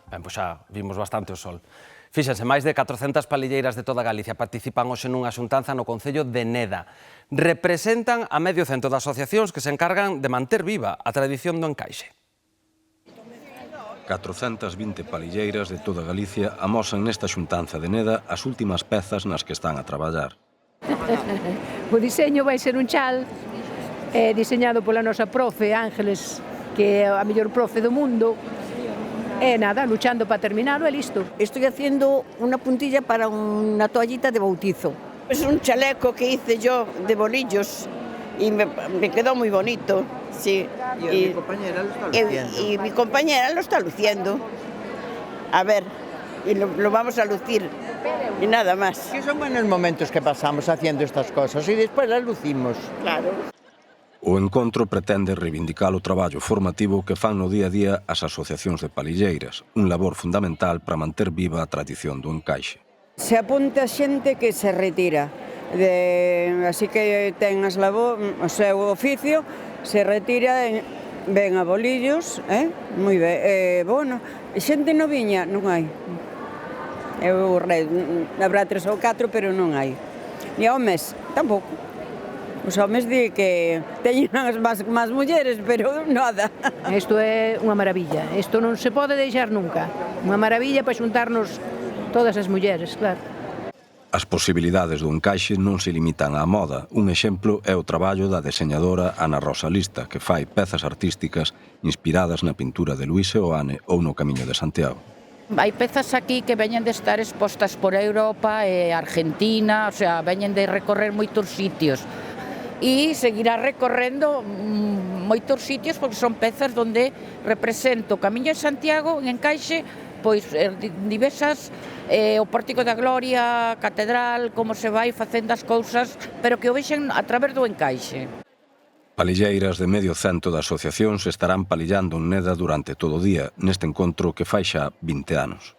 Ben, pois xa vimos bastante o sol. Fíxense, máis de 400 palilleiras de toda Galicia participan hoxe nunha xuntanza no Concello de Neda. Representan a medio cento de asociacións que se encargan de manter viva a tradición do encaixe. 420 palilleiras de toda Galicia amosan nesta xuntanza de Neda as últimas pezas nas que están a traballar. O diseño vai ser un chal diseñado pola nosa profe Ángeles, que é a mellor profe do mundo. E nada, luchando para terminarlo e listo. Estoy haciendo una puntilla para una toallita de bautizo. Es un chaleco que hice yo de bolillos y me quedó muy bonito. Sí. Y mi compañera lo está luciendo. Y mi compañera lo está luciendo. A ver, y lo vamos a lucir y nada más. Que son buenos momentos que pasamos haciendo estas cosas y después las lucimos. Claro. O encontro pretende reivindicar o traballo formativo que fan no día a día as asociacións de palilleiras, un labor fundamental para manter viva a tradición do encaixe. Se apunta xente que se retira, así que ten o seu oficio, se retira e ven a bolillos, moi ben, bueno, xente noviña non hai. Habrá 3 ou 4, pero non hai. E homes, tampouco. Os homes di que teñen máis mulleres, pero nada. Isto é unha maravilla, isto non se pode deixar nunca. Unha maravilla para xuntarnos todas as mulleres, claro. As posibilidades do encaixe non se limitan á moda. Un exemplo é o traballo da deseñadora Ana Rosa Lista, que fai pezas artísticas inspiradas na pintura de Luis Seoane ou no Camiño de Santiago. Hai pezas aquí que veñen de estar expostas por Europa e Argentina, o sea, veñen de recorrer moitos sitios. E seguirá recorrendo moitos sitios porque son pezas onde represento o Camiño de Santiago en encaixe, pois diversas, o Pórtico da Gloria, a Catedral, como se vai facendo as cousas, pero que o vexen a través do encaixe. Palilleiras de medio cento de asociacións estarán palillando en Neda durante todo o día, neste encontro que fai xa 20 anos.